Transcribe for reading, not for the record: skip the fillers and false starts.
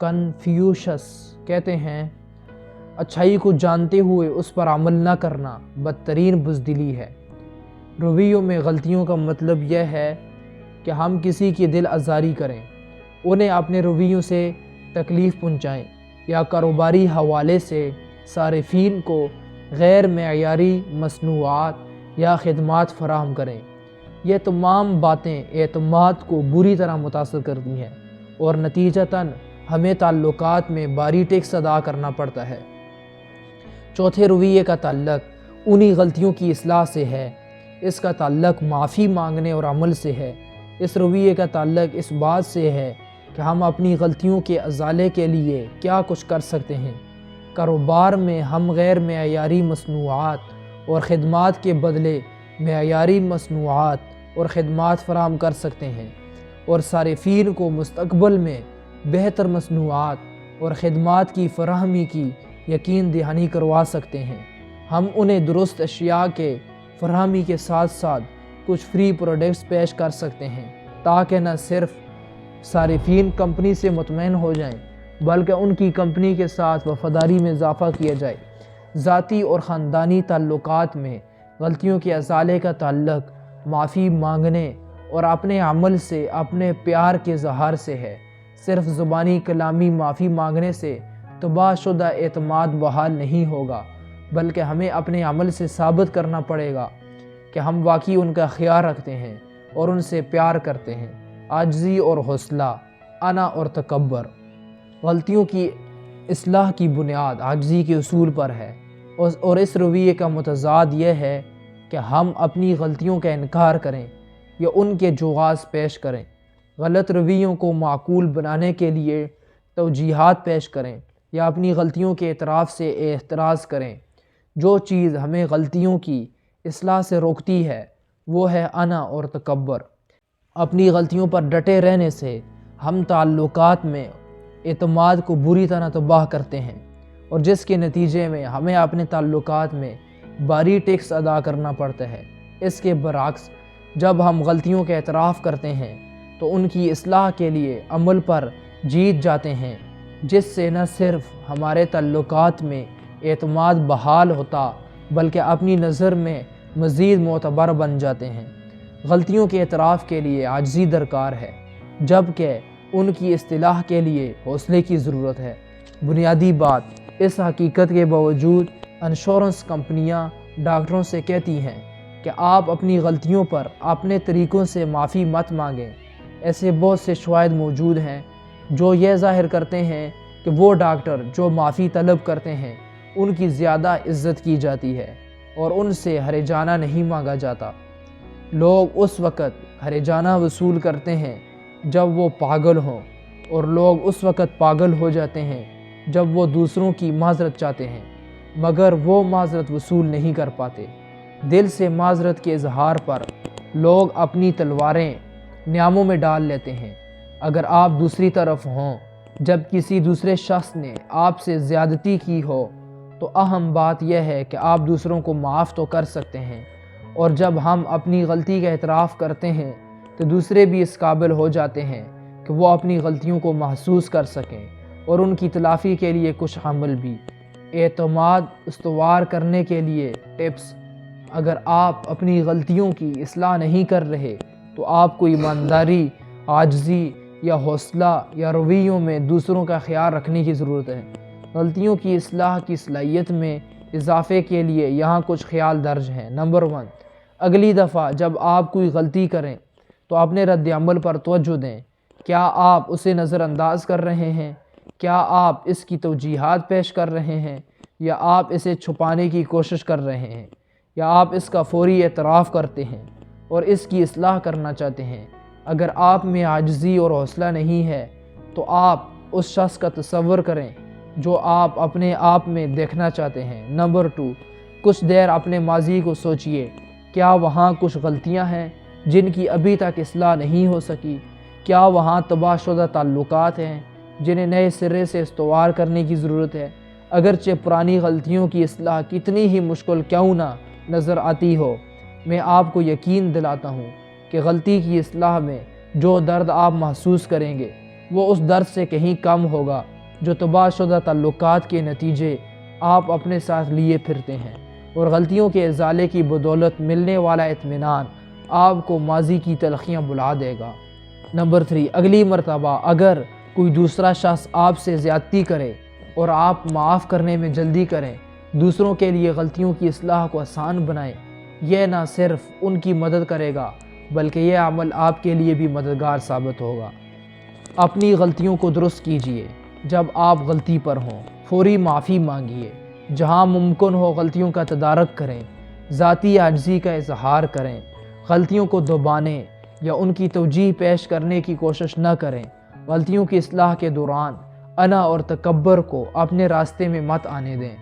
Confucius کہتے ہیں اچھائی کو جانتے ہوئے اس پر عمل نہ کرنا بدترین بزدلی ہے۔ رویوں میں غلطیوں کا مطلب یہ ہے کہ ہم کسی کی دل آزاری کریں، انہیں اپنے رویوں سے تکلیف پہنچائیں یا کاروباری حوالے سے صارفین کو غیر معیاری مصنوعات یا خدمات فراہم کریں۔ یہ تمام باتیں اعتماد کو بری طرح متاثر کرتی ہیں اور نتیجتاً ہمیں تعلقات میں بھاری ٹیکس ادا کرنا پڑتا ہے۔ چوتھے رویے کا تعلق انہی غلطیوں کی اصلاح سے ہے۔ اس کا تعلق معافی مانگنے اور عمل سے ہے۔ اس رویے کا تعلق اس بات سے ہے کہ ہم اپنی غلطیوں کے ازالے کے لیے کیا کچھ کر سکتے ہیں۔ کاروبار میں ہم غیر معیاری مصنوعات اور خدمات کے بدلے معیاری مصنوعات اور خدمات فراہم کر سکتے ہیں اور صارفین کو مستقبل میں بہتر مصنوعات اور خدمات کی فراہمی کی یقین دہانی کروا سکتے ہیں۔ ہم انہیں درست اشیاء کے فراہمی کے ساتھ ساتھ کچھ فری پروڈکٹس پیش کر سکتے ہیں تاکہ نہ صرف صارفین کمپنی سے مطمئن ہو جائیں بلکہ ان کی کمپنی کے ساتھ وفاداری میں اضافہ کیا جائے۔ ذاتی اور خاندانی تعلقات میں غلطیوں کے ازالے کا تعلق معافی مانگنے اور اپنے عمل سے اپنے پیار کے اظہار سے ہے۔ صرف زبانی کلامی معافی مانگنے سے تباہ شدہ اعتماد بحال نہیں ہوگا بلکہ ہمیں اپنے عمل سے ثابت کرنا پڑے گا کہ ہم واقعی ان کا خیال رکھتے ہیں اور ان سے پیار کرتے ہیں۔ عاجزی اور حوصلہ، انا اور تکبر۔ غلطیوں کی اصلاح کی بنیاد عاجزی کے اصول پر ہے اور اس رویے کا متضاد یہ ہے کہ ہم اپنی غلطیوں کا انکار کریں یا ان کے جواز پیش کریں۔ غلط رویوں کو معقول بنانے کے لیے توجیہات پیش کریں یا اپنی غلطیوں کے اعتراف سے احتراز کریں۔ جو چیز ہمیں غلطیوں کی اصلاح سے روکتی ہے وہ ہے انا اور تکبر۔ اپنی غلطیوں پر ڈٹے رہنے سے ہم تعلقات میں اعتماد کو بری طرح تباہ کرتے ہیں اور جس کے نتیجے میں ہمیں اپنے تعلقات میں بھاری ٹیکس ادا کرنا پڑتا ہے۔ اس کے برعکس جب ہم غلطیوں کا اعتراف کرتے ہیں تو ان کی اصلاح کے لیے عمل پر جیت جاتے ہیں جس سے نہ صرف ہمارے تعلقات میں اعتماد بحال ہوتا بلکہ اپنی نظر میں مزید معتبر بن جاتے ہیں۔ غلطیوں کے اعتراف کے لیے عاجزی درکار ہے جبکہ ان کی اصلاح کے لیے حوصلے کی ضرورت ہے۔ بنیادی بات اس حقیقت کے باوجود انشورنس کمپنیاں ڈاکٹروں سے کہتی ہیں کہ آپ اپنی غلطیوں پر اپنے طریقوں سے معافی مت مانگیں۔ ایسے بہت سے شواہد موجود ہیں جو یہ ظاہر کرتے ہیں کہ وہ ڈاکٹر جو معافی طلب کرتے ہیں ان کی زیادہ عزت کی جاتی ہے اور ان سے ہرجانہ نہیں مانگا جاتا۔ لوگ اس وقت ہرجانہ وصول کرتے ہیں جب وہ پاگل ہوں اور لوگ اس وقت پاگل ہو جاتے ہیں جب وہ دوسروں کی معذرت چاہتے ہیں مگر وہ معذرت وصول نہیں کر پاتے۔ دل سے معذرت کے اظہار پر لوگ اپنی تلواریں نیاموں میں ڈال لیتے ہیں۔ اگر آپ دوسری طرف ہوں جب کسی دوسرے شخص نے آپ سے زیادتی کی ہو تو اہم بات یہ ہے کہ آپ دوسروں کو معاف تو کر سکتے ہیں اور جب ہم اپنی غلطی کا اعتراف کرتے ہیں تو دوسرے بھی اس قابل ہو جاتے ہیں کہ وہ اپنی غلطیوں کو محسوس کر سکیں اور ان کی تلافی کے لیے کچھ عمل بھی۔ اعتماد استوار کرنے کے لیے ٹپس: اگر آپ اپنی غلطیوں کی اصلاح نہیں کر رہے تو آپ کو ایمانداری، عاجزی یا حوصلہ یا رویوں میں دوسروں کا خیال رکھنے کی ضرورت ہے۔ غلطیوں کی اصلاح کی صلاحیت میں اضافے کے لیے یہاں کچھ خیال درج ہیں۔ نمبر 1، اگلی دفعہ جب آپ کوئی غلطی کریں تو اپنے رد عمل پر توجہ دیں۔ کیا آپ اسے نظر انداز کر رہے ہیں؟ کیا آپ اس کی توجیہات پیش کر رہے ہیں یا آپ اسے چھپانے کی کوشش کر رہے ہیں یا آپ اس کا فوری اعتراف کرتے ہیں اور اس کی اصلاح کرنا چاہتے ہیں؟ اگر آپ میں عاجزی اور حوصلہ نہیں ہے تو آپ اس شخص کا تصور کریں جو آپ اپنے آپ میں دیکھنا چاہتے ہیں۔ نمبر 2، کچھ دیر اپنے ماضی کو سوچئے۔ کیا وہاں کچھ غلطیاں ہیں جن کی ابھی تک اصلاح نہیں ہو سکی؟ کیا وہاں تباہ شدہ تعلقات ہیں جنہیں نئے سرے سے استوار کرنے کی ضرورت ہے؟ اگرچہ پرانی غلطیوں کی اصلاح کتنی ہی مشکل کیوں نہ نظر آتی ہو، میں آپ کو یقین دلاتا ہوں کہ غلطی کی اصلاح میں جو درد آپ محسوس کریں گے وہ اس درد سے کہیں کم ہوگا جو تباہ شدہ تعلقات کے نتیجے آپ اپنے ساتھ لیے پھرتے ہیں، اور غلطیوں کے ازالے کی بدولت ملنے والا اطمینان آپ کو ماضی کی تلخیاں بھلا دے گا۔ نمبر 3، اگلی مرتبہ اگر کوئی دوسرا شخص آپ سے زیادتی کرے اور آپ معاف کرنے میں جلدی کریں، دوسروں کے لیے غلطیوں کی اصلاح کو آسان بنائیں، یہ نہ صرف ان کی مدد کرے گا بلکہ یہ عمل آپ کے لیے بھی مددگار ثابت ہوگا۔ اپنی غلطیوں کو درست کیجیے۔ جب آپ غلطی پر ہوں، فوری معافی مانگیے۔ جہاں ممکن ہو غلطیوں کا تدارک کریں، ذاتی عاجزی کا اظہار کریں، غلطیوں کو دبانے یا ان کی توجیہ پیش کرنے کی کوشش نہ کریں۔ غلطیوں کی اصلاح کے دوران انا اور تکبر کو اپنے راستے میں مت آنے دیں۔